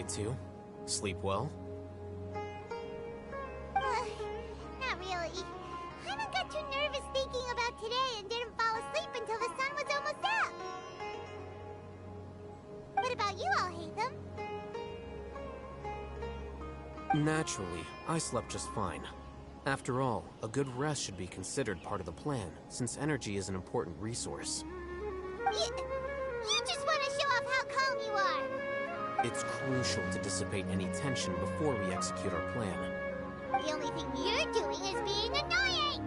You too? Sleep well? Not really. Hyman got too nervous thinking about today and didn't fall asleep until the sun was almost up. What about you, Alhaitham? Naturally, I slept just fine. After all, a good rest should be considered part of the plan, since energy is an important resource. You just want to show off how calm you are. It's crucial to dissipate any tension before we execute our plan. The only thing you're doing is being annoying!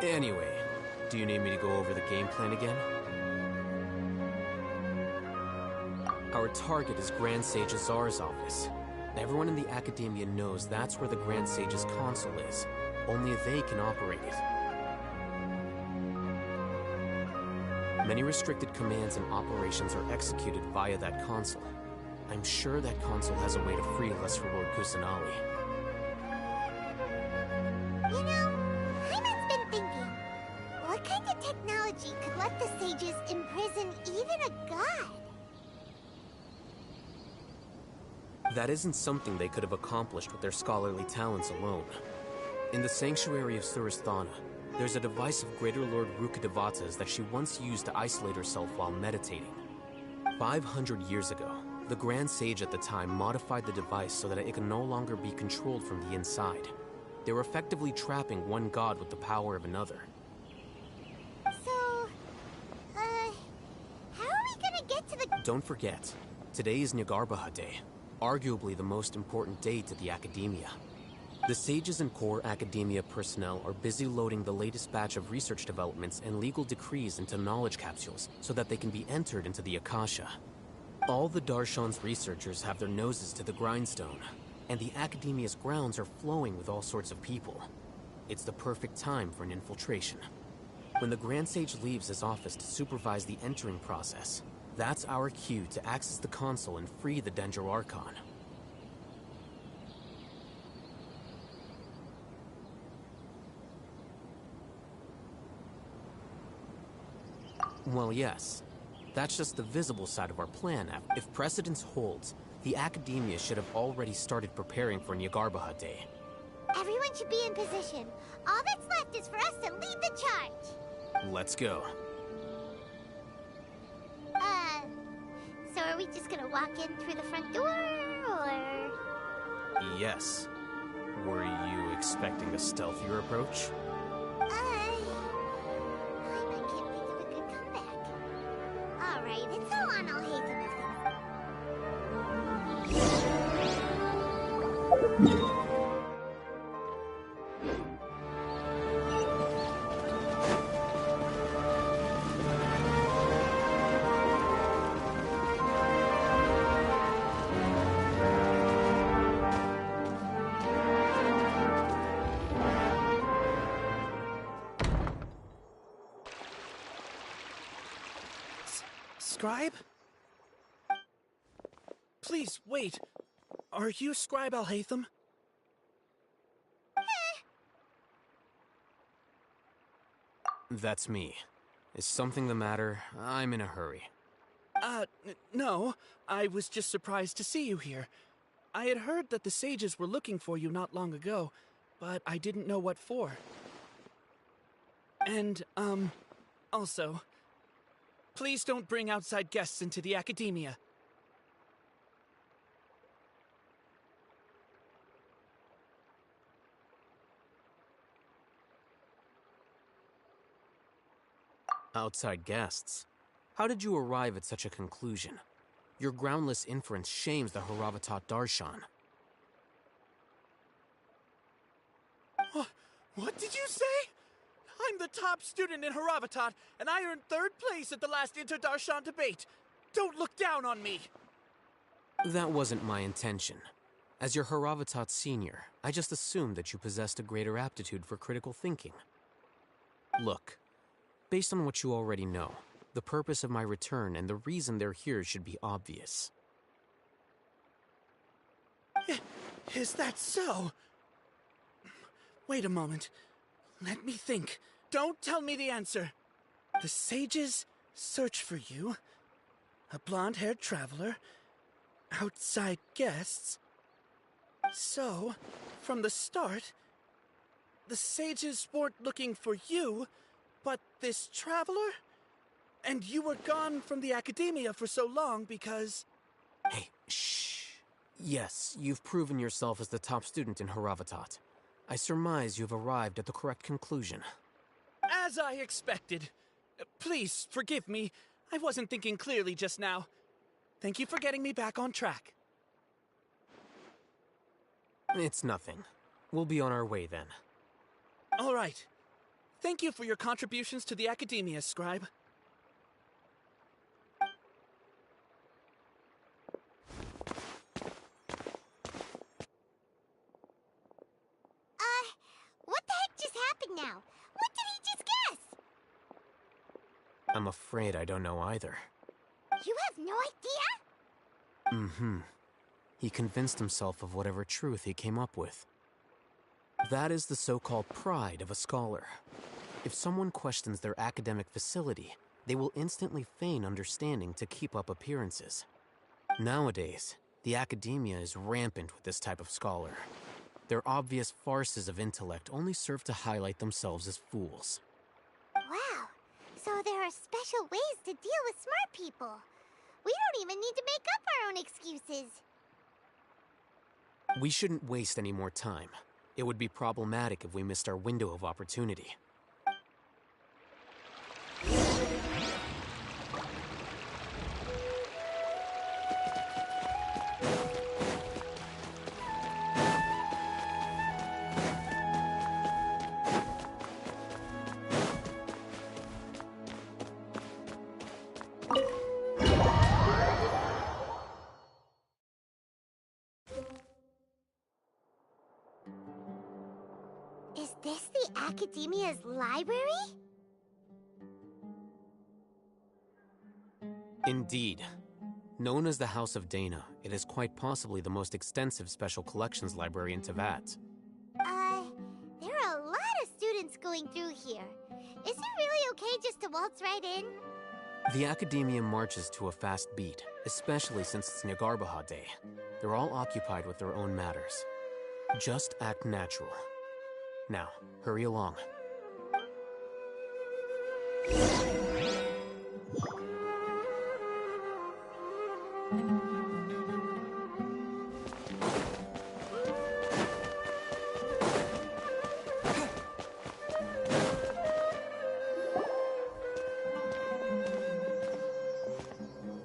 Anyway, do you need me to go over the game plan again? Our target is Grand Sage Azar's office. Everyone in the Academia knows that's where the Grand Sage's console is. Only they can operate it. Many restricted commands and operations are executed via that console. I'm sure that console has a way to free us for Lord Kusanali. You know, Hyman's been thinking, what kind of technology could let the sages imprison even a god? That isn't something they could have accomplished with their scholarly talents alone. In the Sanctuary of Suristhana, there's a device of Greater Lord Rukkhadevata's that she once used to isolate herself while meditating. 500 years ago, the Grand Sage at the time modified the device so that it could no longer be controlled from the inside. They were effectively trapping one god with the power of another. So, how are we gonna get to the... Don't forget, today is Jnagarbha-Tag, arguably the most important day to the Academia. The sages and core Academia personnel are busy loading the latest batch of research developments and legal decrees into knowledge capsules so that they can be entered into the Akasha. All the Darshan's researchers have their noses to the grindstone, and the Academia's grounds are flowing with all sorts of people. It's the perfect time for an infiltration. When the Grand Sage leaves his office to supervise the entering process, that's our cue to access the console and free the Dendro Archon. Well, yes. That's just the visible side of our plan. If precedence holds, the Academia should have already started preparing for Jnagarbha-Tag. Everyone should be in position. All that's left is for us to lead the charge. Let's go. So are we just gonna walk in through the front door, or...? Yes. Were you expecting a stealthier approach? I can't think of a good comeback. Alright, it's all on Alhaitham if they... Scribe? Please, wait. Are you Scribe Alhaitham? That's me. Is something the matter? I'm in a hurry. No. I was just surprised to see you here. I had heard that the sages were looking for you not long ago, but I didn't know what for. And, also, please don't bring outside guests into the Academia. Outside guests? How did you arrive at such a conclusion? Your groundless inference shames the Haravatat Darshan. What did you say? I'm the top student in Haravatat, and I earned 3rd place at the last Inter-Darshan debate. Don't look down on me! That wasn't my intention. As your Haravatat senior, I just assumed that you possessed a greater aptitude for critical thinking. Look, based on what you already know, the purpose of my return and the reason they're here should be obvious. Is that so? Wait a moment. Let me think. Don't tell me the answer. The sages search for you, a blonde-haired traveler, outside guests. So, from the start, the sages weren't looking for you, but this traveler? And you were gone from the academia for so long because... Hey, shh. Yes, you've proven yourself as the top student in Haravatat. I surmise you've arrived at the correct conclusion. As I expected. Please, forgive me. I wasn't thinking clearly just now. Thank you for getting me back on track. It's nothing. We'll be on our way then. All right. Thank you for your contributions to the academia, Scribe. What the heck just happened now? What did he just guess? I'm afraid I don't know either. You have no idea? Mm-hmm. He convinced himself of whatever truth he came up with. That is the so-called pride of a scholar. If someone questions their academic facility, they will instantly feign understanding to keep up appearances. Nowadays, the academia is rampant with this type of scholar. Their obvious farces of intellect only serve to highlight themselves as fools. Wow. So there are special ways to deal with smart people. We don't even need to make up our own excuses. We shouldn't waste any more time. It would be problematic if we missed our window of opportunity. Is this the Academia's library? Indeed. Known as the House of Dana, it is quite possibly the most extensive special collections library in Teyvat. There are a lot of students going through here. Is it really okay just to waltz right in? The Academia marches to a fast beat, especially since it's Jnagarbha-Tag. They're all occupied with their own matters. Just act natural. Now, hurry along.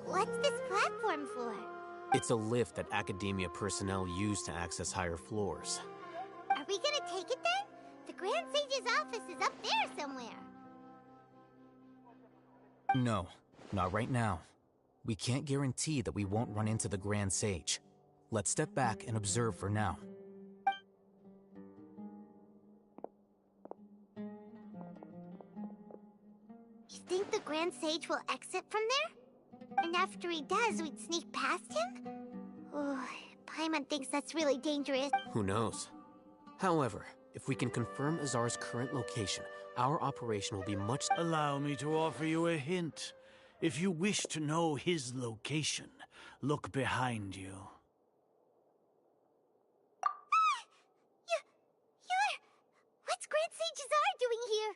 What's this platform for? It's a lift that Academia personnel use to access higher floors. Are we gonna take it then? The Grand Sage's office is up there somewhere. No, not right now. We can't guarantee that we won't run into the Grand Sage. Let's step back and observe for now. You think the Grand Sage will exit from there? And after he does, we'd sneak past him? Oh, Paimon thinks that's really dangerous. Who knows? However, if we can confirm Azar's current location, our operation will be much... Allow me to offer you a hint. If you wish to know his location, look behind you. What's Grand Sage Azar doing here?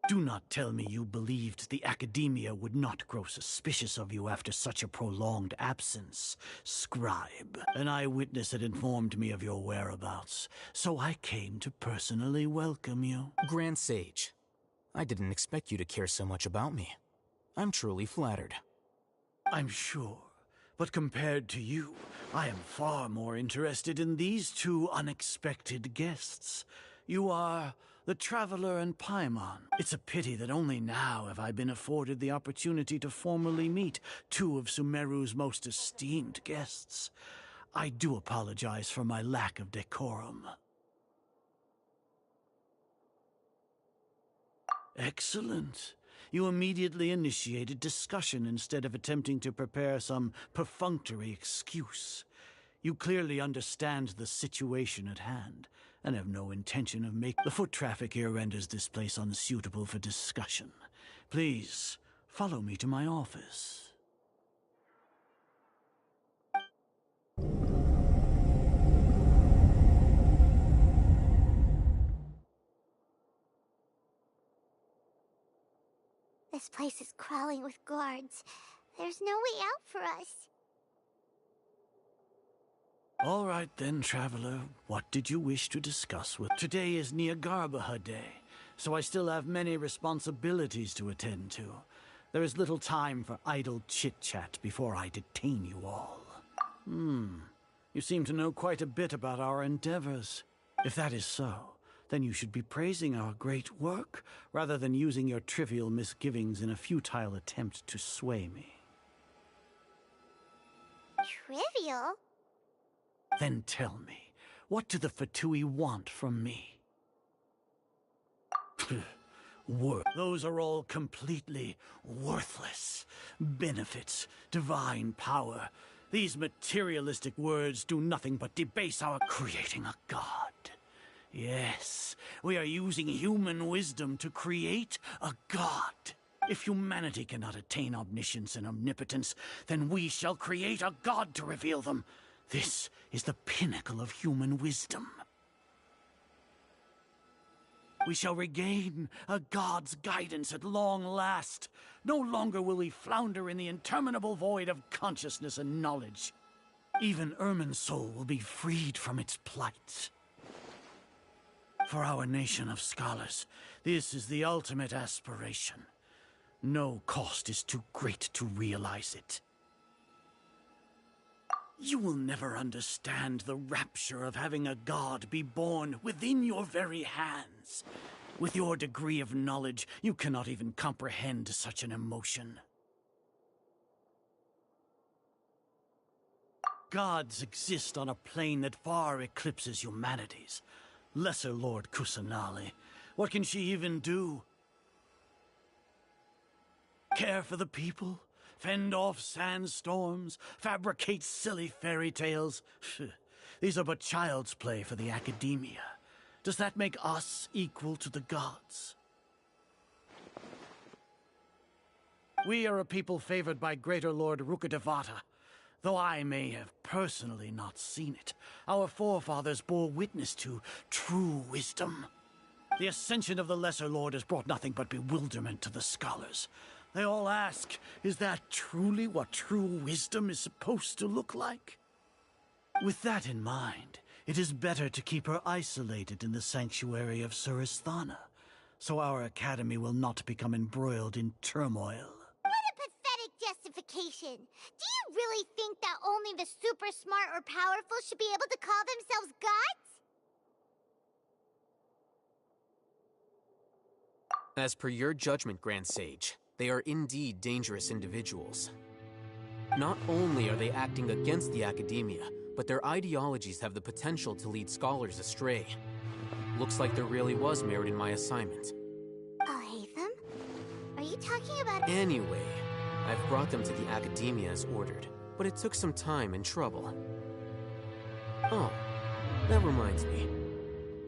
Do not tell me you believed the Academia would not grow suspicious of you after such a prolonged absence, Scribe. An eyewitness had informed me of your whereabouts, so I came to personally welcome you. Grand Sage, I didn't expect you to care so much about me. I'm truly flattered. I'm sure, but compared to you, I am far more interested in these two unexpected guests. You are the Traveler and Paimon. It's a pity that only now have I been afforded the opportunity to formally meet two of Sumeru's most esteemed guests. I do apologize for my lack of decorum. Excellent. You immediately initiated discussion instead of attempting to prepare some perfunctory excuse. You clearly understand the situation at hand, and have no intention of making... The foot traffic here renders this place unsuitable for discussion. Please, follow me to my office. This place is crawling with guards. There's no way out for us. All right then, traveler. What did you wish to discuss with... Today is Jnagarbha-Tag, so I still have many responsibilities to attend to. There is little time for idle chit-chat before I detain you all. You seem to know quite a bit about our endeavors. If that is so, then you should be praising our great work, rather than using your trivial misgivings in a futile attempt to sway me. Trivial? Then tell me, what do the Fatui want from me? Those are all completely worthless. Benefits, divine power. These materialistic words do nothing but debase our creating a god. Yes, we are using human wisdom to create a god. If humanity cannot attain omniscience and omnipotence, then we shall create a god to reveal them. This is the pinnacle of human wisdom. We shall regain a god's guidance at long last. No longer will we flounder in the interminable void of consciousness and knowledge. Even Irminsul will be freed from its plight. For our nation of scholars, this is the ultimate aspiration. No cost is too great to realize it. You will never understand the rapture of having a god be born within your very hands. With your degree of knowledge, you cannot even comprehend such an emotion. Gods exist on a plane that far eclipses humanity's. Lesser Lord Kusanali, what can she even do? Care for the people? Fend off sandstorms? Fabricate silly fairy tales? These are but child's play for the academia. Does that make us equal to the gods? We are a people favored by Greater Lord Rukkhadevata. Though I may have personally not seen it, our forefathers bore witness to true wisdom. The ascension of the Lesser Lord has brought nothing but bewilderment to the scholars. They all ask, is that truly what true wisdom is supposed to look like? With that in mind, it is better to keep her isolated in the sanctuary of Suristhana, so our academy will not become embroiled in turmoil. Justification. Do you really think that only the super smart or powerful should be able to call themselves gods? As per your judgment, Grand Sage, they are indeed dangerous individuals. Not only are they acting against the academia, but their ideologies have the potential to lead scholars astray. Looks like there really was merit in my assignment. I'll hate them? Are you talking about... Anyway, I've brought them to the academia as ordered, but it took some time and trouble. Oh, that reminds me.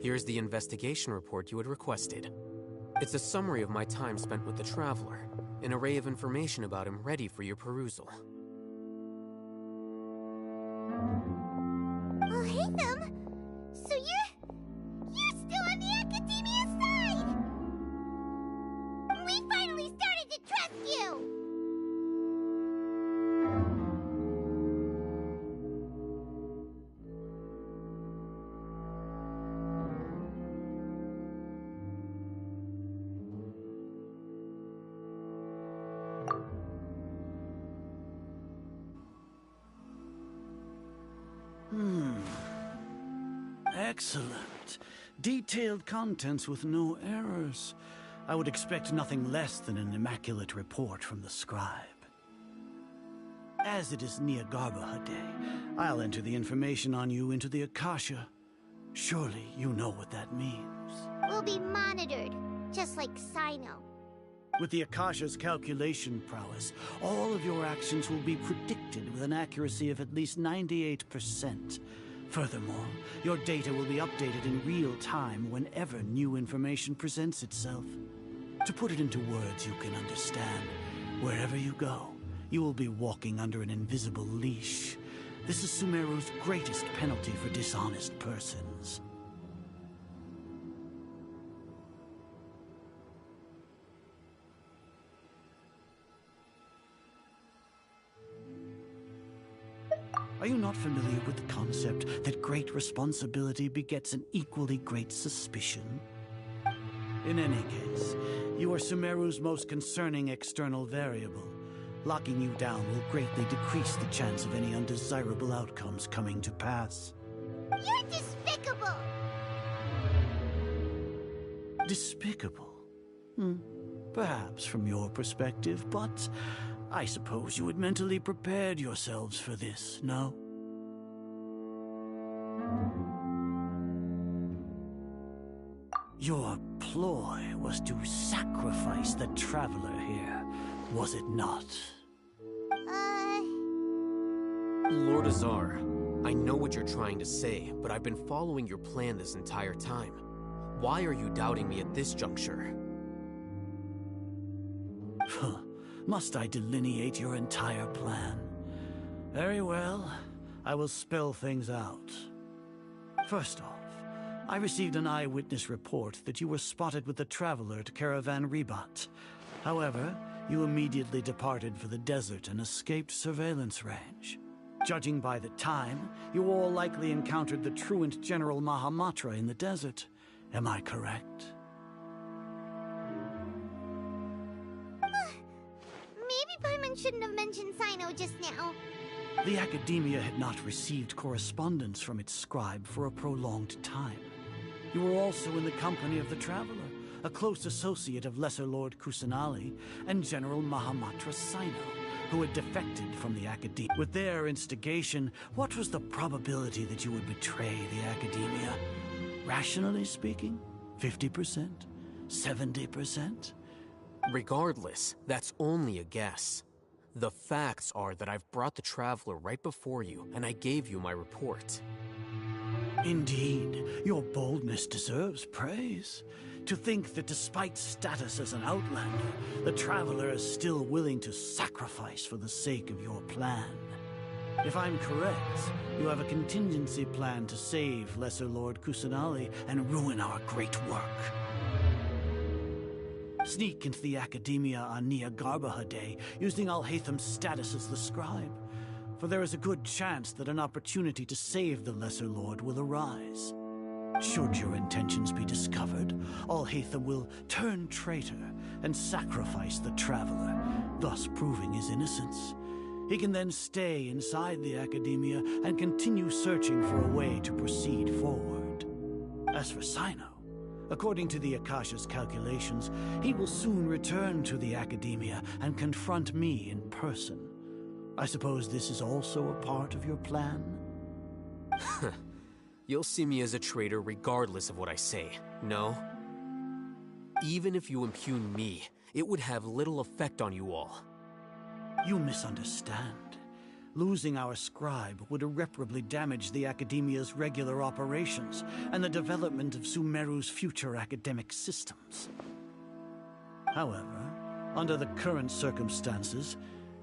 Here's the investigation report you had requested. It's a summary of my time spent with the Traveler, an array of information about him ready for your perusal. I'll hate them? So you're still on the academia side? We finally started to trust you! Excellent. Detailed contents with no errors. I would expect nothing less than an immaculate report from the scribe. As it is Jnagarbha-Tag, I'll enter the information on you into the Akasha. Surely you know what that means. We'll be monitored, just like Sino. With the Akasha's calculation prowess, all of your actions will be predicted with an accuracy of at least 98%. Furthermore, your data will be updated in real time whenever new information presents itself. To put it into words you can understand, wherever you go, you will be walking under an invisible leash. This is Sumeru's greatest penalty for dishonest persons. Are you not familiar with the concept that great responsibility begets an equally great suspicion? In any case, you are Sumeru's most concerning external variable. Locking you down will greatly decrease the chance of any undesirable outcomes coming to pass. You're despicable! Despicable? Perhaps from your perspective, but I suppose you had mentally prepared yourselves for this, no? Your ploy was to sacrifice the traveler here, was it not? Lord Azar, I know what you're trying to say, but I've been following your plan this entire time. Why are you doubting me at this juncture? Must I delineate your entire plan? Very well, I will spell things out. First off, I received an eyewitness report that you were spotted with the traveler to Caravan Ribat. However, you immediately departed for the desert and escaped surveillance range. Judging by the time, you all likely encountered the truant General Mahamatra in the desert. Am I correct? Maybe Paimon shouldn't have mentioned Sino just now. The Academia had not received correspondence from its scribe for a prolonged time. You were also in the company of the Traveler, a close associate of Lesser Lord Kusanali and General Mahamatra Sino, who had defected from the Academia. With their instigation, what was the probability that you would betray the Academia? Rationally speaking, 50%? 70%? Regardless, that's only a guess. The facts are that I've brought the Traveler right before you, and I gave you my report. Indeed, your boldness deserves praise. To think that despite status as an outlander, the Traveler is still willing to sacrifice for the sake of your plan. If I'm correct, you have a contingency plan to save Lesser Lord Kusanali and ruin our great work. Sneak into the Academia on Jnagarbha-Tag using Alhaitham's status as the scribe, for there is a good chance that an opportunity to save the Lesser Lord will arise. Should your intentions be discovered, Alhaitham will turn traitor and sacrifice the Traveler, thus proving his innocence. He can then stay inside the Academia and continue searching for a way to proceed forward. As for Sino, according to the Akasha's calculations, he will soon return to the Academia and confront me in person. I suppose this is also a part of your plan? You'll see me as a traitor regardless of what I say, no? Even if you impugn me, it would have little effect on you all. You misunderstand. Losing our scribe would irreparably damage the Academia's regular operations and the development of Sumeru's future academic systems. However, under the current circumstances,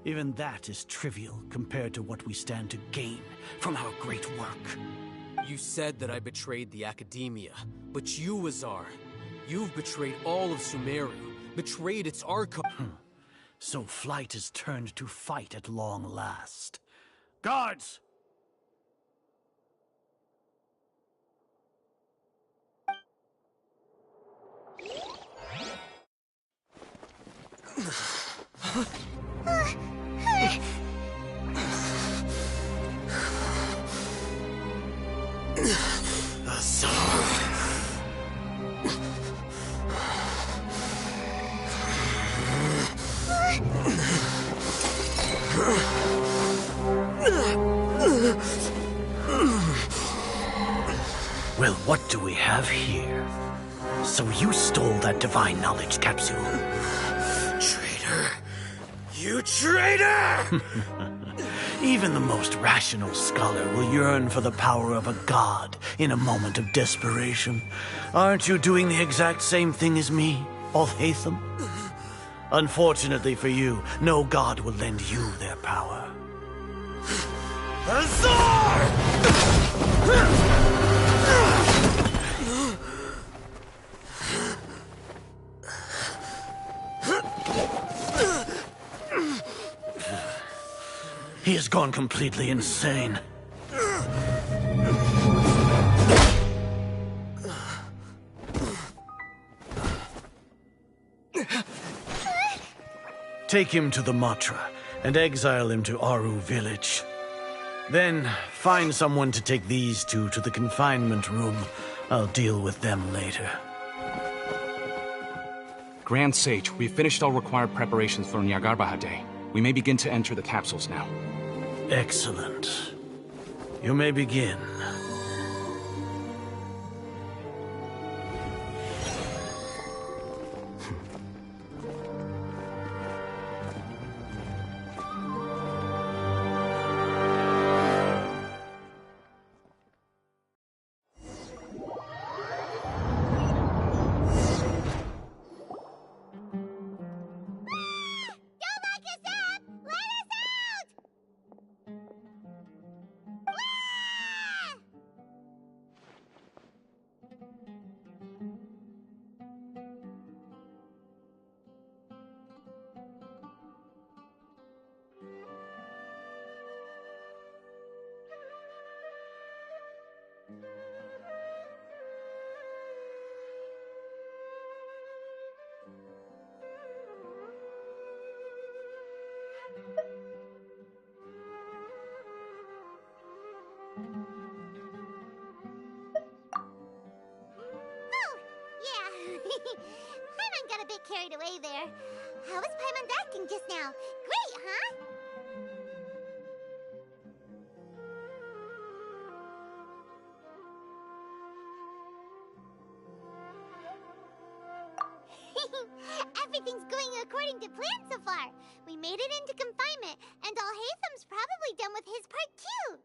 even that is trivial compared to what we stand to gain from our great work. You said that I betrayed the Academia, but you, Azar, you've betrayed all of Sumeru, betrayed its Arco- So flight is turned to fight at long last. Guards! Well, what do we have here? So you stole that divine knowledge capsule. Traitor! You traitor! Even the most rational scholar will yearn for the power of a god in a moment of desperation. Aren't you doing the exact same thing as me, Alhaitham? Unfortunately for you, no god will lend you their power. Azar! He has gone completely insane. Take him to the Matra and exile him to Aru village. Then find someone to take these two to the confinement room. I'll deal with them later. Grand Sage, we've finished all required preparations for Jnagarbha-Tag. We may begin to enter the capsules now. Excellent. You may begin. Paimon got a bit carried away there. How was Paimon acting just now? Great, huh? Everything's going according to plan so far. We made it into confinement, and Alhaitham's probably done with his part too.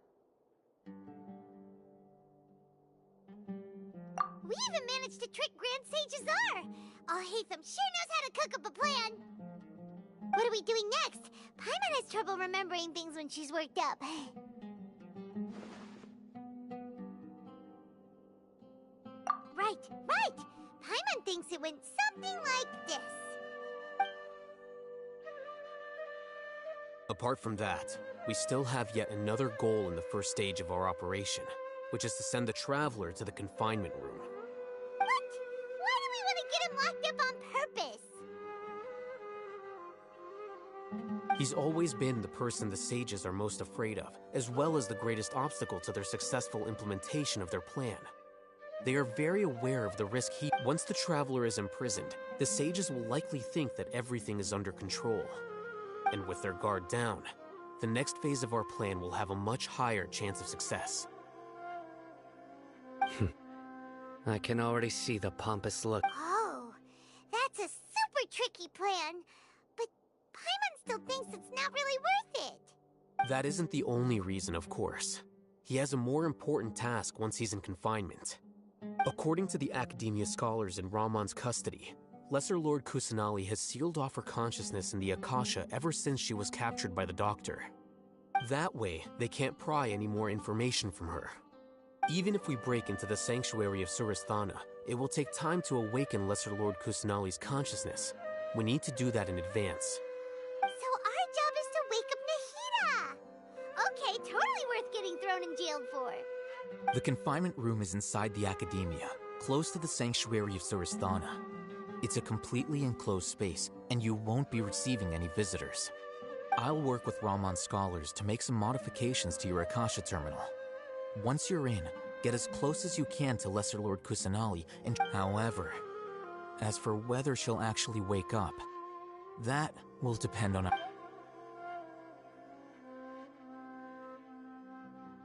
We even managed to trick Grand Sage Azar. Alhaitham sure knows how to cook up a plan. What are we doing next? Paimon has trouble remembering things when she's worked up. Right. Paimon thinks it went something like this. Apart from that, we still have yet another goal in the first stage of our operation, which is to send the Traveler to the confinement room. What? Why do we want to get him locked up on purpose? He's always been the person the sages are most afraid of, as well as the greatest obstacle to their successful implementation of their plan. They are very aware of the risk once the Traveler is imprisoned, the sages will likely think that everything is under control. And with their guard down, the next phase of our plan will have a much higher chance of success. I can already see the pompous look. Oh, that's a super tricky plan. But Paimon still thinks it's not really worth it. That isn't the only reason, of course. He has a more important task once he's in confinement. According to the Academia scholars in Ramon's custody, Lesser Lord Kusanali has sealed off her consciousness in the Akasha ever since she was captured by the Doctor. That way, they can't pry any more information from her. Even if we break into the sanctuary of Suristhana, it will take time to awaken Lesser Lord Kusanali's consciousness. We need to do that in advance. So our job is to wake up Nahida! Okay, totally worth getting thrown in jail for. The confinement room is inside the Academia, close to the sanctuary of Suristhana. It's a completely enclosed space, and you won't be receiving any visitors. I'll work with Ramon's scholars to make some modifications to your Akasha terminal. Once you're in, get as close as you can to Lesser Lord Kusanali, and however, as for whether she'll actually wake up, that will depend on... Oh,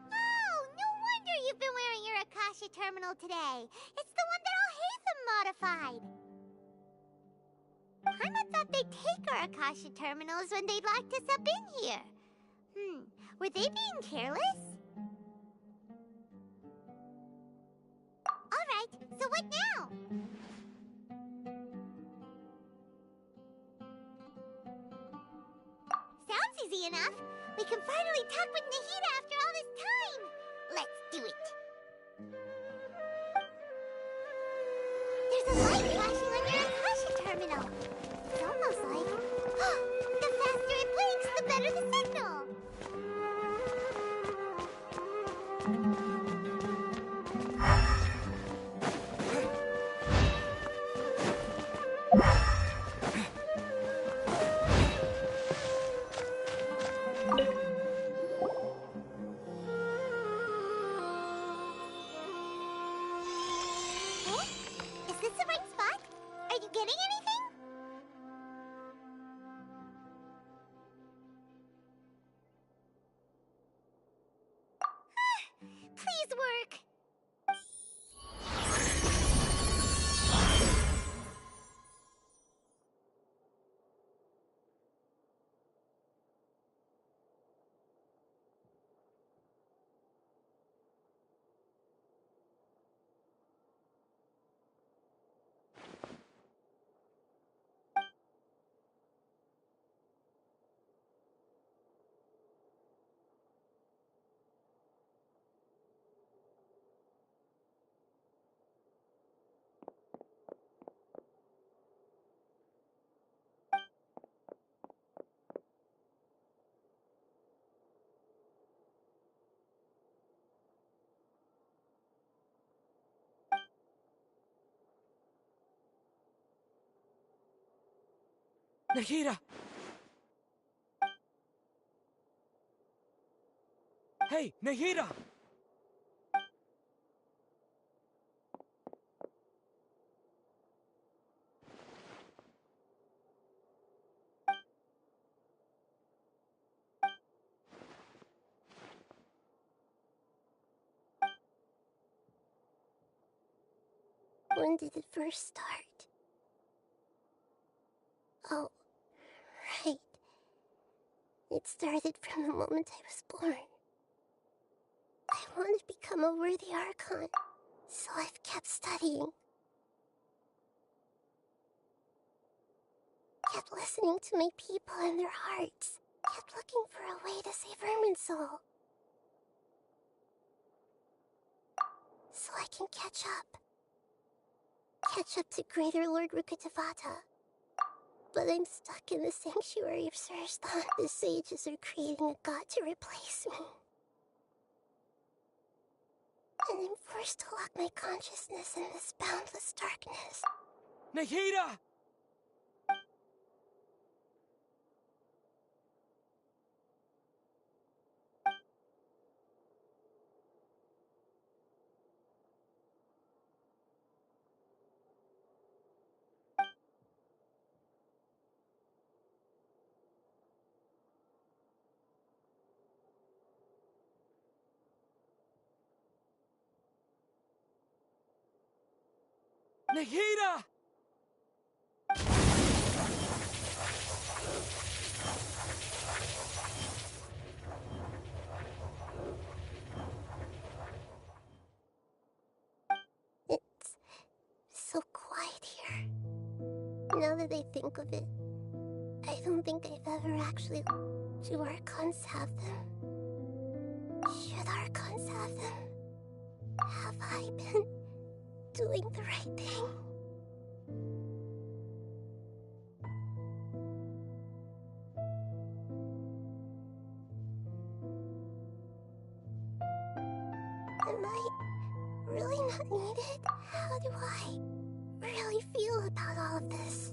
no wonder you've been wearing your Akasha terminal today. It's the one that Alhaitham modified. Paimon thought they'd take our Akasha terminals when they locked us up in here. Were they being careless? Alright, so what now? Sounds easy enough. We can finally talk with Nahida after all this time. Let's do it. There's a light flashing on your Akasha terminal. It's almost like... the faster it blinks, the better the signal. Is this the right spot? Are you getting anything? Please work. Nahida! Hey, Nahida! When did it first start? Oh, right. It started from the moment I was born. I want to become a worthy Archon, so I've kept studying. Kept listening to my people and their hearts. Kept looking for a way to save Irminsul. So I can catch up. Catch up to Greater Lord Rukkhadevata. But I'm stuck in the sanctuary of Suristan. The sages are creating a god to replace me. And I'm forced to lock my consciousness in this boundless darkness. Nahida! Nahida! It's so quiet here. Now that I think of it, I don't think I've ever actually... Do Archons have them? Should Archons have them? Have I been doing the right thing? Am I really not needed? How do I really feel about all of this?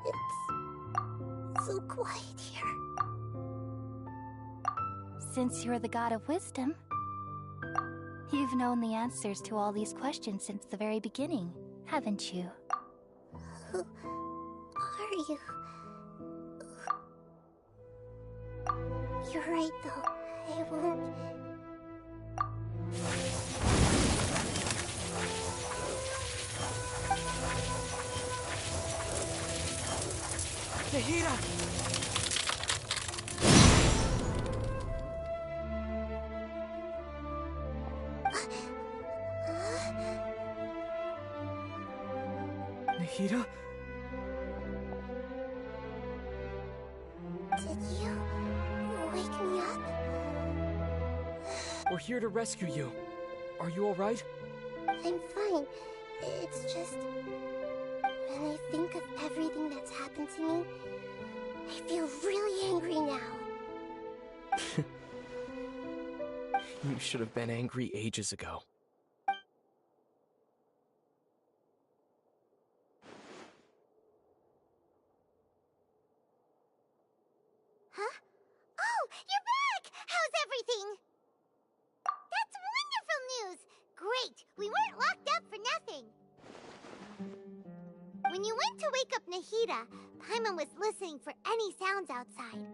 It's so quiet here. Since you're the god of wisdom, you've known the answers to all these questions since the very beginning, haven't you? Who are you? You're right, though. I won't... Nahida! Nahida? Did you wake me up? We're here to rescue you. Are you alright? I'm fine. It's just... when I think of everything that's happened to me, I feel really angry now. You should have been angry ages ago. Huh? Oh, you're back! How's everything? That's wonderful news! Great! We weren't locked up for nothing! When you went to wake up Nahida, Paimon was listening for any sounds outside.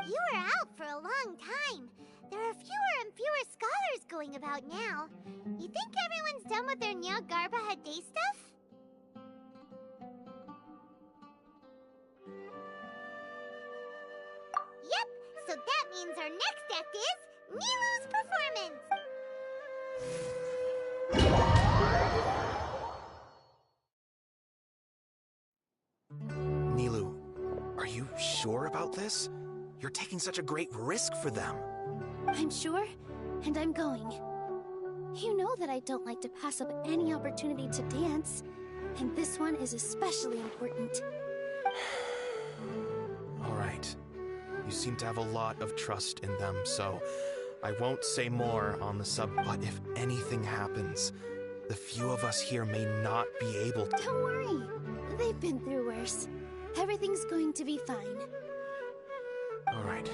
You were out for a long time. There are fewer and fewer scholars going about now. You think everyone's done with their Jnagarbha-Tag stuff? Yep, so that means our next act is Nilou's performance! Nilou, are you sure about this? You're taking such a great risk for them. I'm sure, and I'm going. You know that I don't like to pass up any opportunity to dance, and this one is especially important. All right. You seem to have a lot of trust in them, so I won't say more on the but if anything happens, the few of us here may not be able to— Don't worry. They've been through worse. Everything's going to be fine. All right.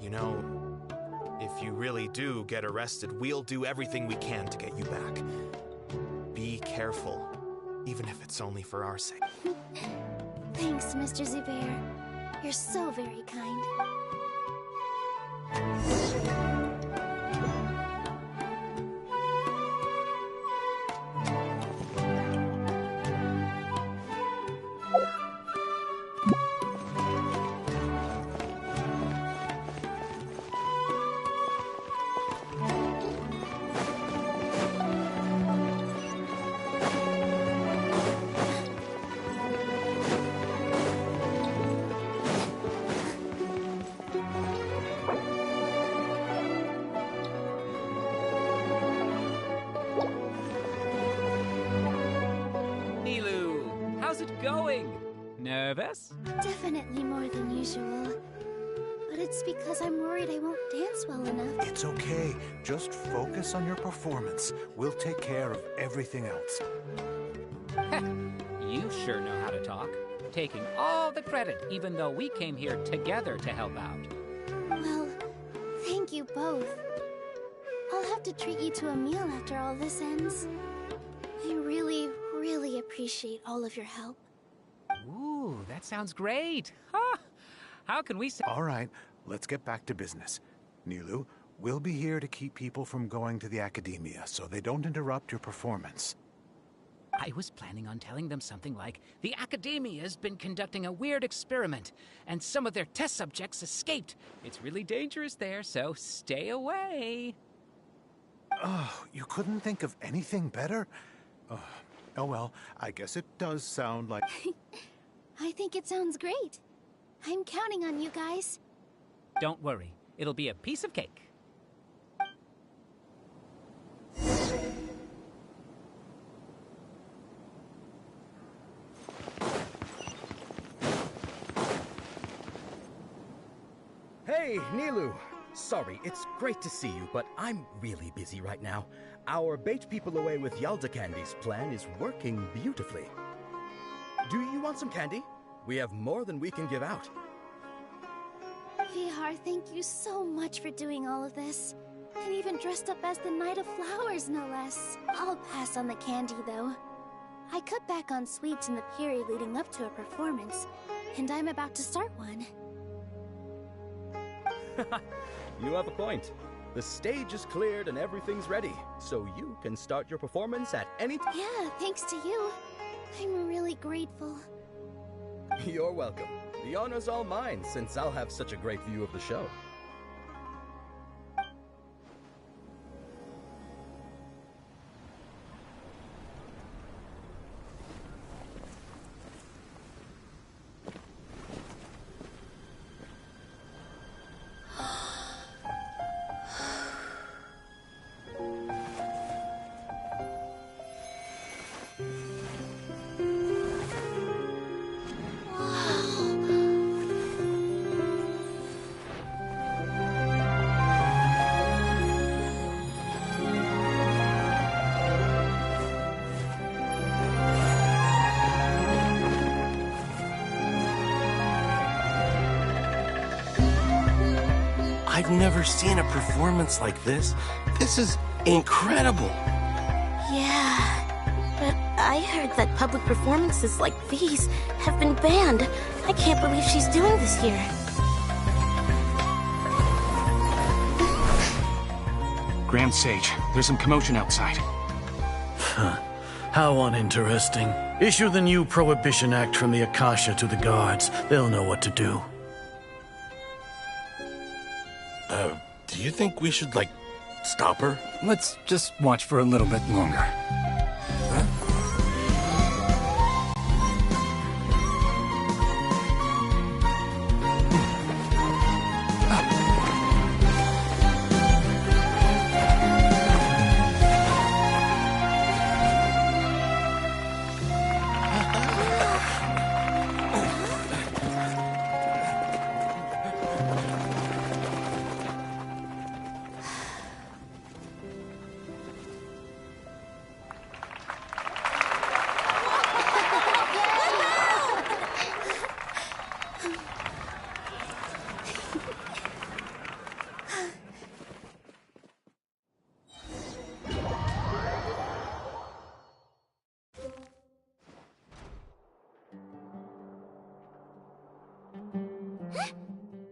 You know, if you really do get arrested, we'll do everything we can to get you back. Be careful, even if it's only for our sake. Thanks, Mr. Zubair. You're so very kind. Nervous? Definitely more than usual. But it's because I'm worried I won't dance well enough. It's okay. Just focus on your performance. We'll take care of everything else. You sure know how to talk. Taking all the credit, even though we came here together to help out. Well, thank you both. I'll have to treat you to a meal after all this ends. I really, really appreciate all of your help. Ooh, that sounds great. Huh? How can we say— All right, let's get back to business. Nilou, we'll be here to keep people from going to the academia so they don't interrupt your performance. I was planning on telling them something like, the academia's been conducting a weird experiment, and some of their test subjects escaped. It's really dangerous there, so stay away. Oh, you couldn't think of anything better? Oh well, I guess it does sound like... I think it sounds great. I'm counting on you guys. Don't worry. It'll be a piece of cake. Hey, Nilou! Sorry, it's great to see you, but I'm really busy right now. Our Bait People Away with Yalda Candies plan is working beautifully. Do you want some candy? We have more than we can give out. Vihar, thank you so much for doing all of this. And even dressed up as the Knight of Flowers, no less. I'll pass on the candy, though. I cut back on sweets in the period leading up to a performance, and I'm about to start one. You have a point. The stage is cleared and everything's ready, so you can start your performance at any time. Yeah, thanks to you. I'm really grateful. You're welcome. The honor's all mine, since I'll have such a great view of the show. I've never seen a performance like this. This is incredible. Yeah, but I heard that public performances like these have been banned. I can't believe she's doing this here. Grand Sage, there's some commotion outside. How uninteresting. Issue the new Prohibition Act from the Akasha to the guards. They'll know what to do. Do you think we should, like, stop her? Let's just watch for a little bit longer.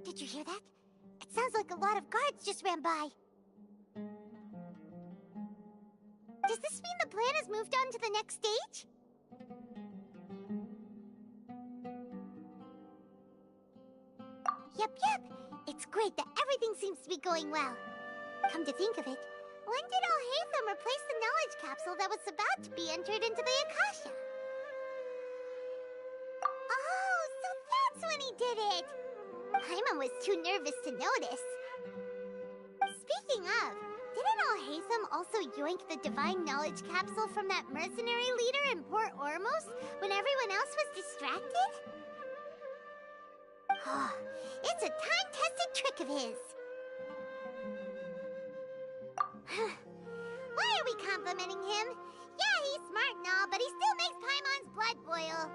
Did you hear that? It sounds like a lot of guards just ran by. Does this mean the plan has moved on to the next stage? Yep. It's great that everything seems to be going well. Come to think of it, when did Alhaitham replace the knowledge capsule that was about to be entered into the Akasha? Oh, so that's when he did it! Paimon was too nervous to notice. Speaking of, didn't Alhaitham also yoink the divine knowledge capsule from that mercenary leader in Port Ormos when everyone else was distracted? Oh, it's a time-tested trick of his. Why are we complimenting him? Yeah, he's smart and all, but he still makes Paimon's blood boil.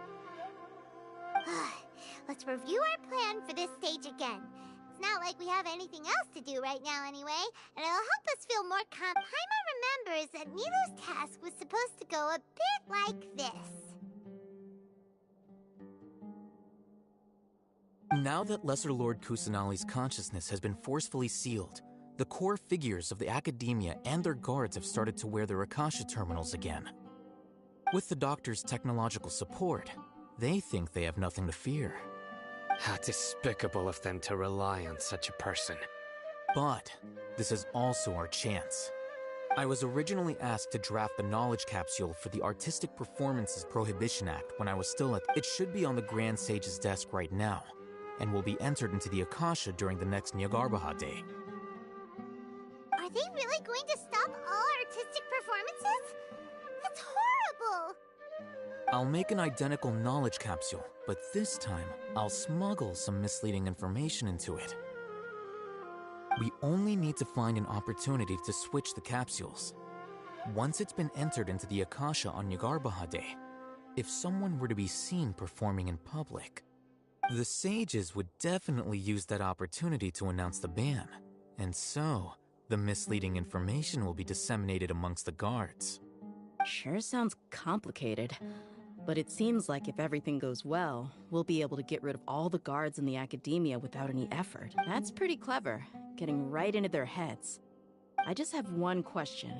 Let's review our plan for this stage again. It's not like we have anything else to do right now anyway, and it'll help us feel more Paimon remembers that Nilou's task was supposed to go a bit like this. Now that Lesser Lord Kusanali's consciousness has been forcefully sealed, the core figures of the Academia and their guards have started to wear their Akasha terminals again. With the Doctor's technological support, they think they have nothing to fear. How despicable of them to rely on such a person. But this is also our chance. I was originally asked to draft the knowledge capsule for the Artistic Performances Prohibition Act when I was still at... It should be on the Grand Sage's desk right now, and will be entered into the Akasha during the next Jnagarbha-Tag. Are they really going to stop all artistic performances? That's horrible! I'll make an identical knowledge capsule, but this time, I'll smuggle some misleading information into it. We only need to find an opportunity to switch the capsules. Once it's been entered into the Akasha on Jnagarbha-Tag, if someone were to be seen performing in public, the sages would definitely use that opportunity to announce the ban, and so the misleading information will be disseminated amongst the guards. Sure sounds complicated, but it seems like if everything goes well, we'll be able to get rid of all the guards in the Academia without any effort. That's pretty clever, getting right into their heads. I just have one question.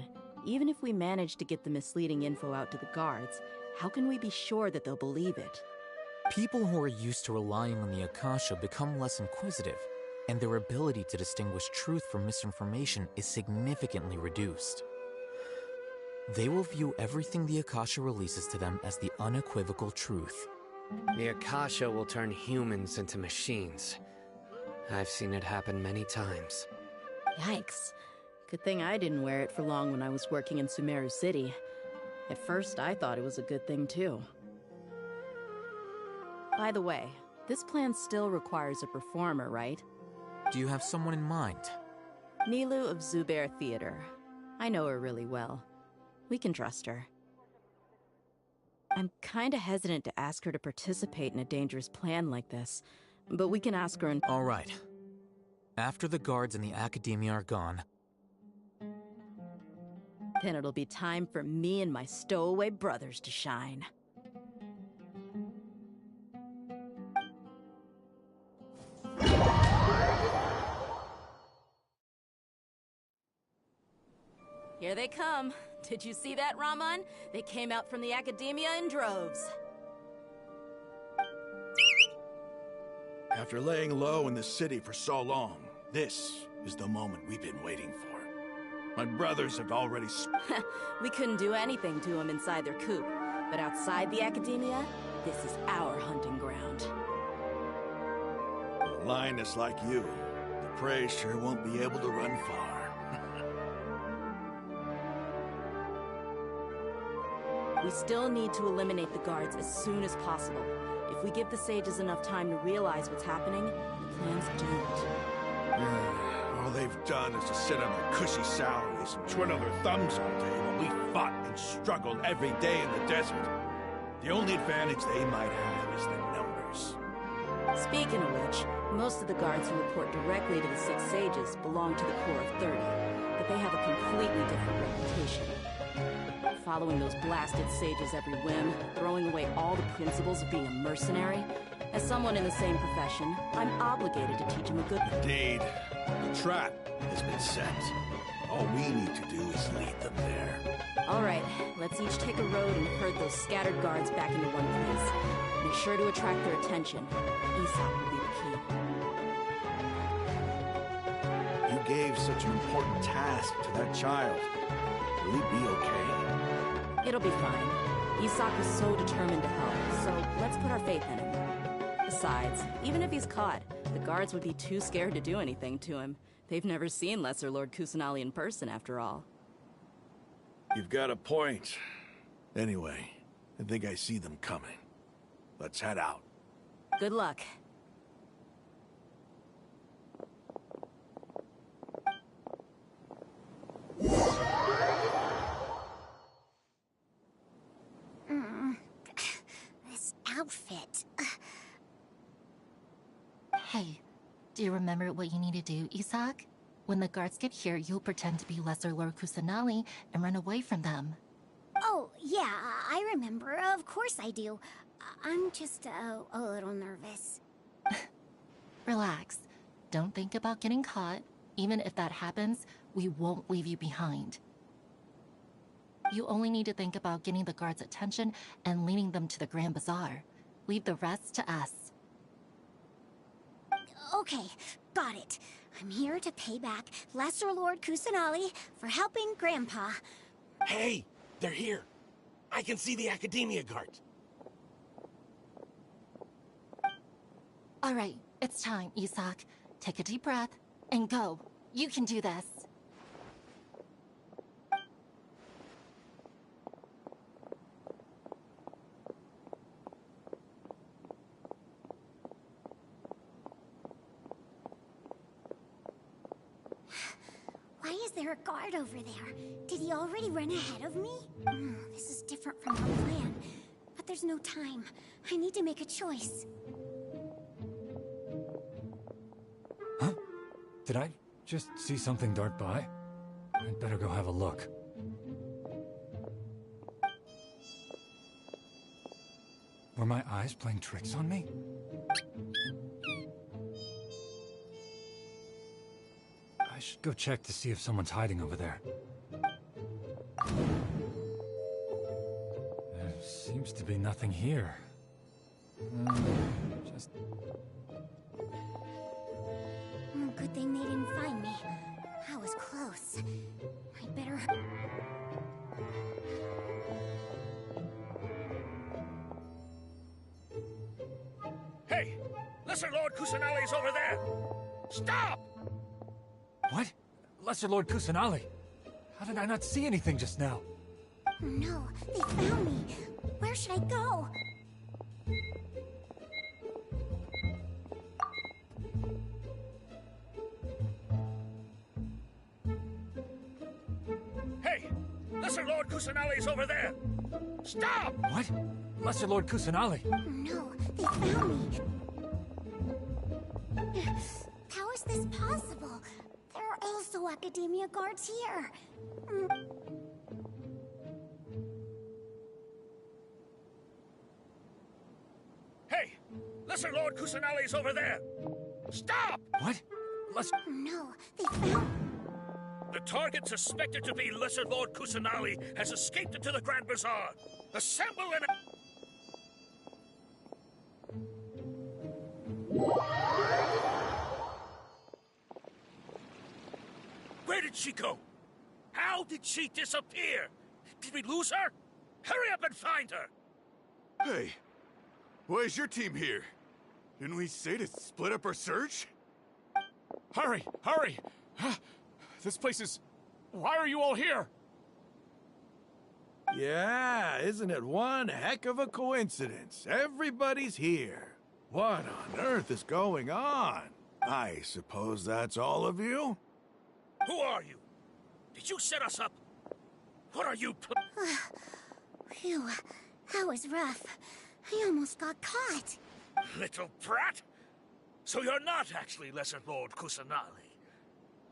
Even if we manage to get the misleading info out to the guards, how can we be sure that they'll believe it? People who are used to relying on the Akasha become less inquisitive, and their ability to distinguish truth from misinformation is significantly reduced. They will view everything the Akasha releases to them as the unequivocal truth. The Akasha will turn humans into machines. I've seen it happen many times. Yikes. Good thing I didn't wear it for long when I was working in Sumeru City. At first, I thought it was a good thing too. By the way, this plan still requires a performer, right? Do you have someone in mind? Nilou of Zubair Theater. I know her really well. We can trust her. I'm kinda hesitant to ask her to participate in a dangerous plan like this, but we can ask her in— All right. After the guards in the Academia are gone, then it'll be time for me and my stowaway brothers to shine. Here they come. Did you see that, Raman? They came out from the Academia in droves. After laying low in the city for so long, this is the moment we've been waiting for. My brothers have already... We couldn't do anything to them inside their coop, but outside the Academia, this is our hunting ground. A lioness like you, the prey sure won't be able to run far. We still need to eliminate the guards as soon as possible. If we give the sages enough time to realize what's happening, the plan's doomed. All they've done is to sit on their cushy salaries and twiddle their thumbs all day while we fought and struggled every day in the desert. The only advantage they might have is the numbers. Speaking of which, most of the guards who report directly to the Six Sages belong to the Corps of 30, but they have a completely different reputation. Following those blasted sages every whim, throwing away all the principles of being a mercenary. As someone in the same profession, I'm obligated to teach them a good... Indeed. The trap has been set. All we need to do is lead them there. All right, let's each take a road and herd those scattered guards back into one place. Make sure to attract their attention. Isak will be the key. You gave such an important task to that child. Will he be okay? It'll be fine. Isak was so determined to help, so let's put our faith in him. Besides, even if he's caught, the guards would be too scared to do anything to him. They've never seen Lesser Lord Kusanali in person, after all. You've got a point. Anyway, I think I see them coming. Let's head out. Good luck. This outfit. Hey, do you remember what you need to do, Isak? When the guards get here, you'll pretend to be Lesser Lord Kusanali and run away from them. Oh, yeah, I remember. Of course I do. I'm just a little nervous. Relax. Don't think about getting caught. Even if that happens, we won't leave you behind. You only need to think about getting the guards' attention and leading them to the Grand Bazaar. Leave the rest to us. Okay, got it. I'm here to pay back Lesser Lord Kusanali for helping Grandpa. Hey, they're here. I can see the Academia guards. All right, it's time, Isak. Take a deep breath and go. You can do this. Why is there a guard over there? Did he already run ahead of me? This is different from our plan. But there's no time. I need to make a choice. Huh? Did I just see something dart by? I'd better go have a look. Were my eyes playing tricks on me? I should go check to see if someone's hiding over there. There seems to be nothing here. Just... Good thing they didn't find me. I was close. I better... Hey! Lesser Lord Kusanali's over there! Stop! What? Lesser Lord Kusanali? How did I not see anything just now? No, they found me. Where should I go? Hey! Lesser Lord Kusanali's over there! Stop! What? Lesser Lord Kusanali? No, they found me. How is this possible? Academia guards here. Hey! Lesser Lord Kusanali's over there! Stop! What? No, they found... The target suspected to be Lesser Lord Kusanali has escaped into the Grand Bazaar. Assemble and... Where did she go? How did she disappear? Did we lose her? Hurry up and find her! Hey, why is your team here? Didn't we say to split up our search? Hurry! Hurry! This place is... Why are you all here? Yeah, isn't it one heck of a coincidence? Everybody's here. What on earth is going on? I suppose that's all of you? Who are you? Did you set us up? What are you... Phew, that was rough. I almost got caught. Little brat? So you're not actually Lesser Lord Kusanali?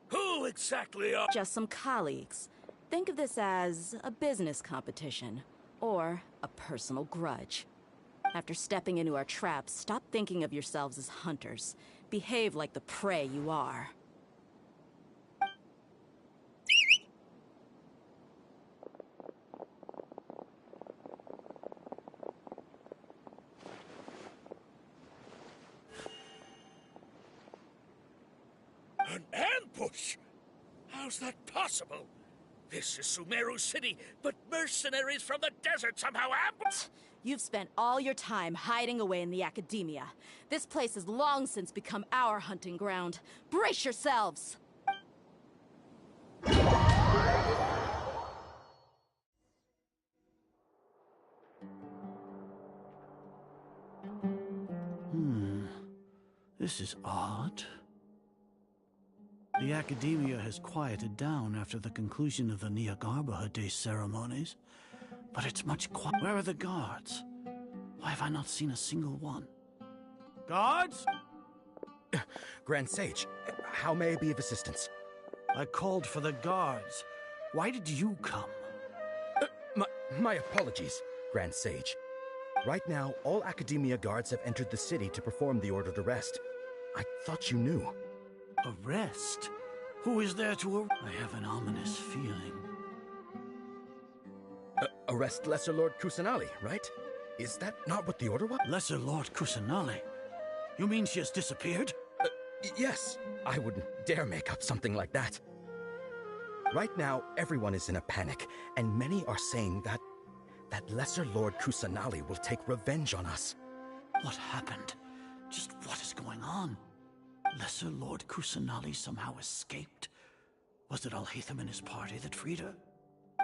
Who exactly are... Just some colleagues. Think of this as a business competition, or a personal grudge. After stepping into our traps, stop thinking of yourselves as hunters. Behave like the prey you are. An ambush? How's that possible? This is Sumeru City, but mercenaries from the desert somehow ambushed. You've spent all your time hiding away in the academia. This place has long since become our hunting ground. Brace yourselves! This is odd. The academia has quieted down after the conclusion of the Jnagarbha-Tag ceremonies, but it's much quieter. Where are the guards? Why have I not seen a single one? Guards? Grand Sage, how may I be of assistance? I called for the guards. Why did you come? My apologies, Grand Sage. Right now, all academia guards have entered the city to perform the ordered arrest. I thought you knew. Arrest? Who is there to arrest? I have an ominous feeling. Arrest Lesser Lord Kusanali, right? Is that not what the order was? Lesser Lord Kusanali? You mean she has disappeared? Yes. I wouldn't dare make up something like that. Right now, everyone is in a panic, and many are saying that Lesser Lord Kusanali will take revenge on us. What happened? Just what is going on? Lesser Lord Kusanali somehow escaped? Was it Alhaitham and his party that freed her?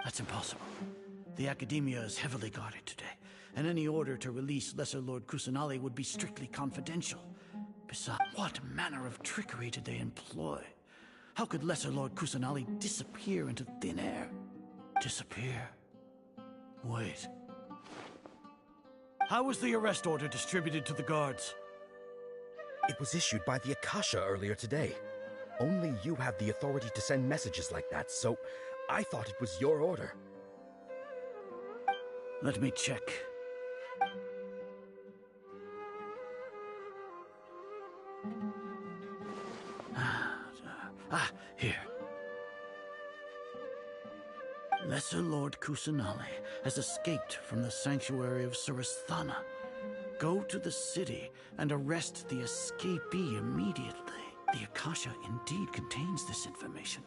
That's impossible. The Academia is heavily guarded today, and any order to release Lesser Lord Kusanali would be strictly confidential. Besides, what manner of trickery did they employ? How could Lesser Lord Kusanali disappear into thin air? Disappear? Wait. How was the arrest order distributed to the guards? It was issued by the Akasha earlier today. Only you have the authority to send messages like that, so I thought it was your order. Let me check. Here. Lesser Lord Kusanali has escaped from the sanctuary of Surasthana. Go to the city and arrest the escapee immediately. The Akasha indeed contains this information,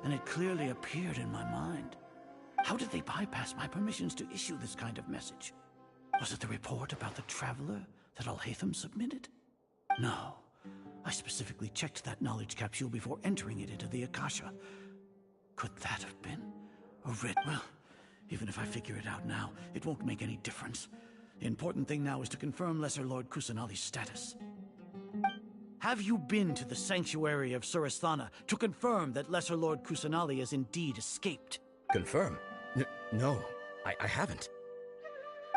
and it clearly appeared in my mind. How did they bypass my permissions to issue this kind of message? Was it the report about the traveler that Alhaitham submitted? No. I specifically checked that knowledge capsule before entering it into the Akasha. Could that have been a red... Well, even if I figure it out now, it won't make any difference. The important thing now is to confirm Lesser Lord Kusanali's status. Have you been to the sanctuary of Surasthana to confirm that Lesser Lord Kusanali has indeed escaped? Confirm? No, I haven't.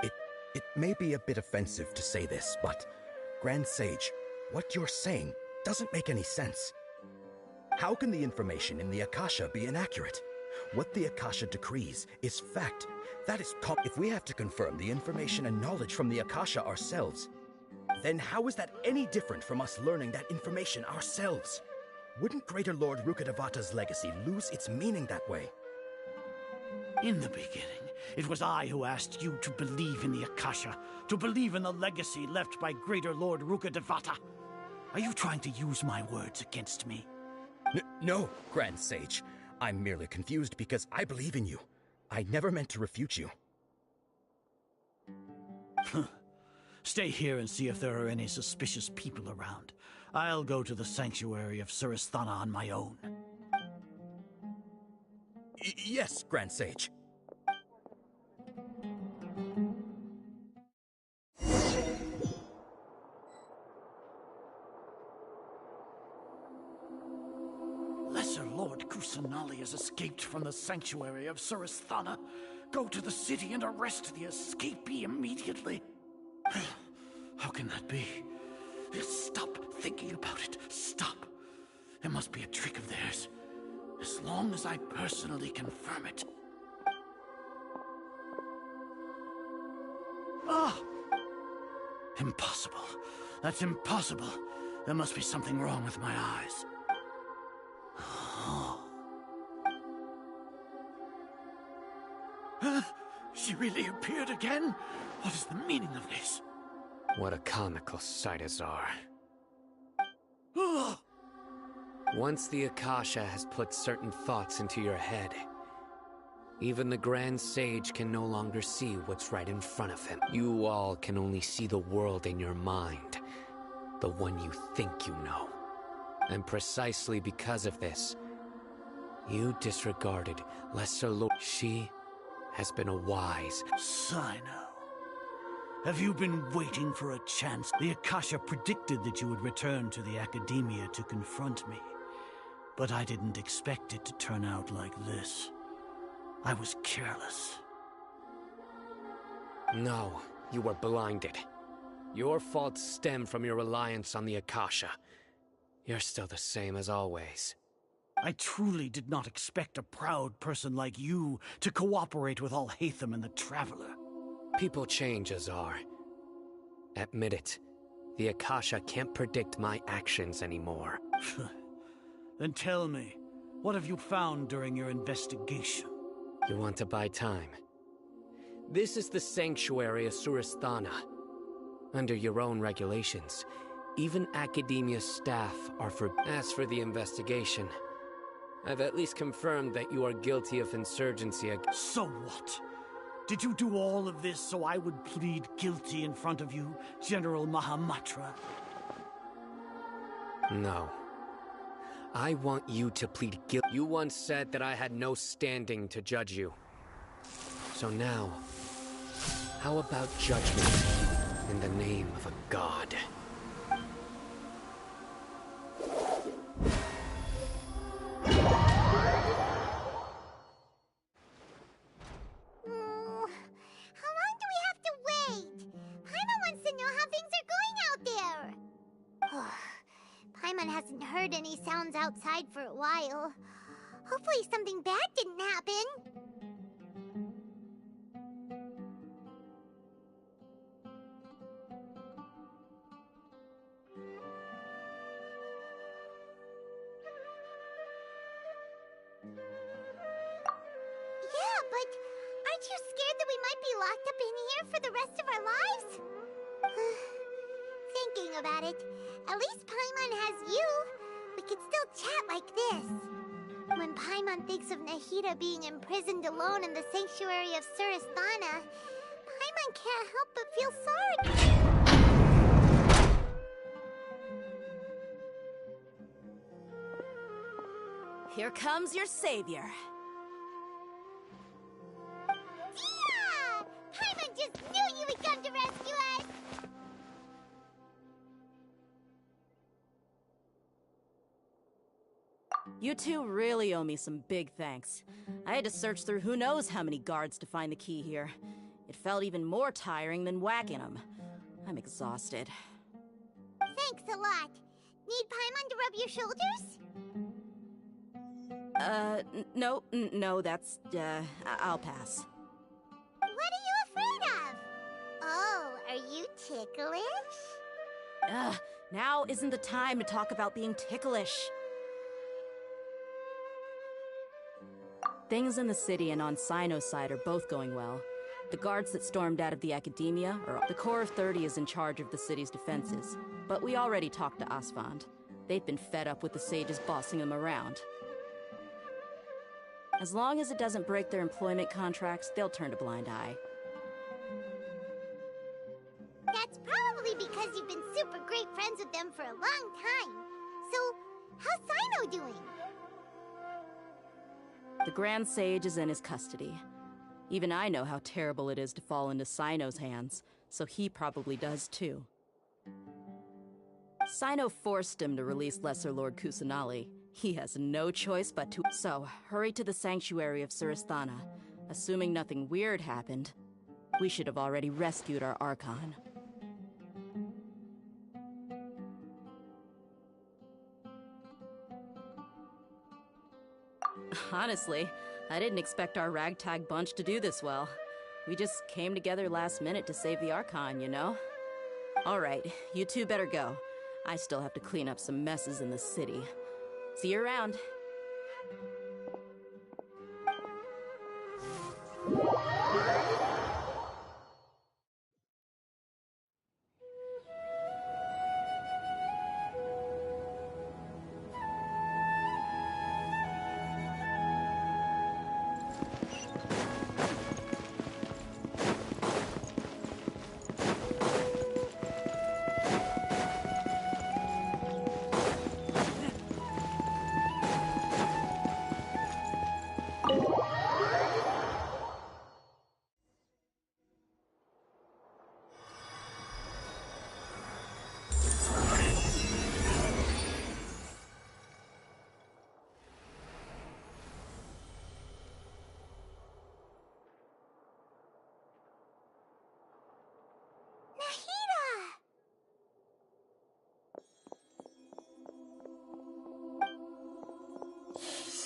It may be a bit offensive to say this, but Grand Sage, what you're saying doesn't make any sense. How can the information in the Akasha be inaccurate? What the Akasha decrees is fact. That is if we have to confirm the information and knowledge from the Akasha ourselves, then how is that any different from us learning that information ourselves? Wouldn't Greater Lord Rukkhadevata's legacy lose its meaning that way? In the beginning, it was I who asked you to believe in the Akasha, to believe in the legacy left by Greater Lord Rukkhadevata. Are you trying to use my words against me? No, Grand Sage. I'm merely confused because I believe in you. I never meant to refute you. Stay here and see if there are any suspicious people around. I'll go to the sanctuary of Surasthana on my own. Yes, Grand Sage. Lesser Lord Kusanali has escaped from the sanctuary of Surasthana. Go to the city and arrest the escapee immediately. How can that be? Stop thinking about it. Stop. It must be a trick of theirs. As long as I personally confirm it. Ah! Impossible. That's impossible. There must be something wrong with my eyes. She really appeared again? What is the meaning of this? What a comical sight, Azar. Once the Akasha has put certain thoughts into your head, even the Grand Sage can no longer see what's right in front of him. You all can only see the world in your mind, the one you think you know. And precisely because of this, you disregarded Lesser Lord. She has been a wise... Sino, have you been waiting for a chance? The Akasha predicted that you would return to the Academia to confront me. But I didn't expect it to turn out like this. I was careless. No, you were blinded. Your faults stem from your reliance on the Akasha. You're still the same as always. I truly did not expect a proud person like you to cooperate with Alhaitham and the Traveler. People change, Azar. Admit it. The Akasha can't predict my actions anymore. Then tell me, what have you found during your investigation? You want to buy time? This is the sanctuary of Surasthana. Under your own regulations, even Academia staff are forbidden. As for the investigation, I've at least confirmed that you are guilty of insurgency. So what? Did you do all of this so I would plead guilty in front of you, General Mahamatra? No. I want you to plead guilty. You once said that I had no standing to judge you. So now, how about judgment in the name of a god? Hasn't heard any sounds outside for a while. Hopefully something bad didn't happen. Yeah, but aren't you scared that we might be locked up in here for the rest of our lives? Thinking about it, at least Paimon has you. We could still chat like this. When Paimon thinks of Nahida being imprisoned alone in the sanctuary of Surasthana, Paimon can't help but feel sorry. Here comes your savior. Tia! Paimon just knew you would come to rescue us! You two really owe me some big thanks. I had to search through who knows how many guards to find the key here. It felt even more tiring than whacking them. I'm exhausted. Thanks a lot. Need Paimon to rub your shoulders? No, that's, I'll pass. What are you afraid of? Oh, are you ticklish? Now isn't the time to talk about being ticklish. Things in the city and on Sino's side are both going well. The guards that stormed out of the Academia, or the Corps of 30 is in charge of the city's defenses. But we already talked to Asfand. They've been fed up with the sages bossing them around. As long as it doesn't break their employment contracts, they'll turn a blind eye. That's probably because you've been super great friends with them for a long time. So, how's Sino doing? The Grand Sage is in his custody. Even I know how terrible it is to fall into Sino's hands, so he probably does too. Sino forced him to release Lesser Lord Kusanali. He has no choice but to— So, hurry to the sanctuary of Surasthana. Assuming nothing weird happened, we should have already rescued our Archon. Honestly, I didn't expect our ragtag bunch to do this well. We just came together last minute to save the Archon, you know? Alright, you two better go. I still have to clean up some messes in the city. See you around.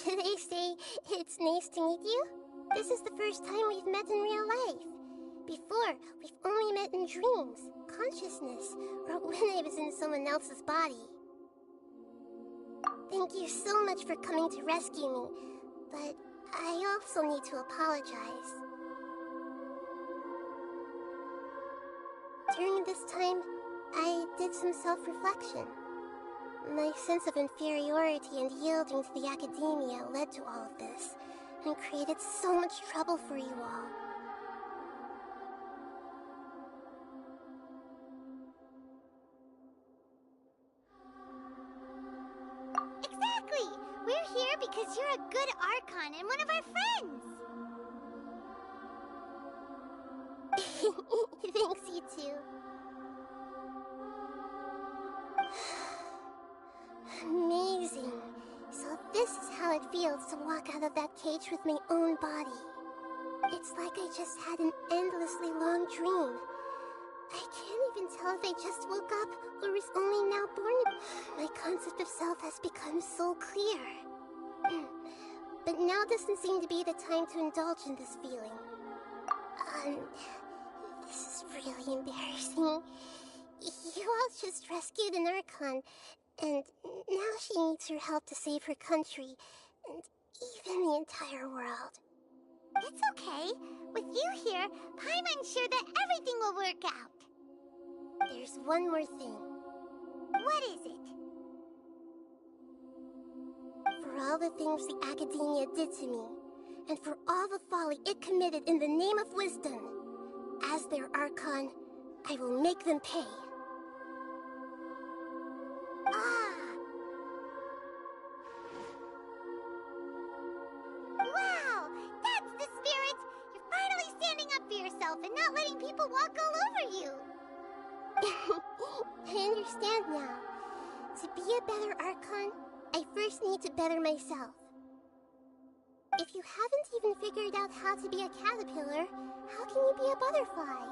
Should I say, it's nice to meet you? This is the first time we've met in real life. Before, we've only met in dreams, consciousness, or when I was in someone else's body. Thank you so much for coming to rescue me, but I also need to apologize. During this time, I did some self-reflection. My sense of inferiority and yielding to the Academia led to all of this, and created so much trouble for you all. Exactly! We're here because you're a good Archon and one of our friends! Thanks, you two. Amazing. So this is how it feels to walk out of that cage with my own body. It's like I just had an endlessly long dream. I can't even tell if I just woke up or was only now born. My concept of self has become so clear. But now doesn't seem to be the time to indulge in this feeling. This is really embarrassing. You all just rescued an Archon, and now she needs your help to save her country, and even the entire world. It's okay. With you here, Paimon's sure that everything will work out. There's one more thing. What is it? For all the things the Academia did to me, and for all the folly it committed in the name of wisdom, as their Archon, I will make them pay. Wow! That's the spirit! You're finally standing up for yourself and not letting people walk all over you! I understand now. To be a better Archon, I first need to better myself. If you haven't even figured out how to be a caterpillar, how can you be a butterfly?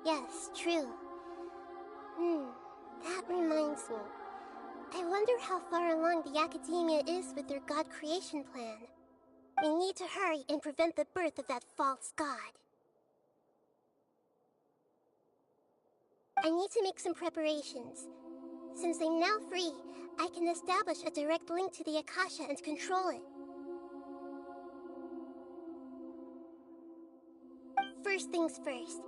Yes, true. That reminds me. I wonder how far along the Academia is with their god creation plan. We need to hurry and prevent the birth of that false god. I need to make some preparations. Since I'm now free, I can establish a direct link to the Akasha and control it. First things first,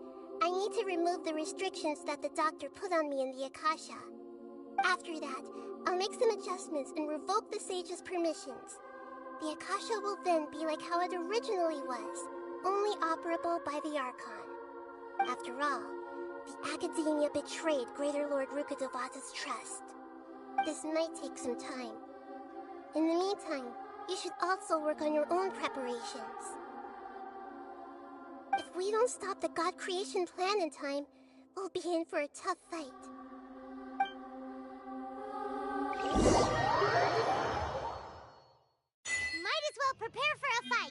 I need to remove the restrictions that the doctor put on me in the Akasha. After that, I'll make some adjustments and revoke the sage's permissions. The Akasha will then be like how it originally was, only operable by the Archon. After all, the Academia betrayed Greater Lord Rukkhadevata's trust. This might take some time. In the meantime, you should also work on your own preparations. If we don't stop the god creation plan in time, we'll be in for a tough fight. Might as well prepare for a fight!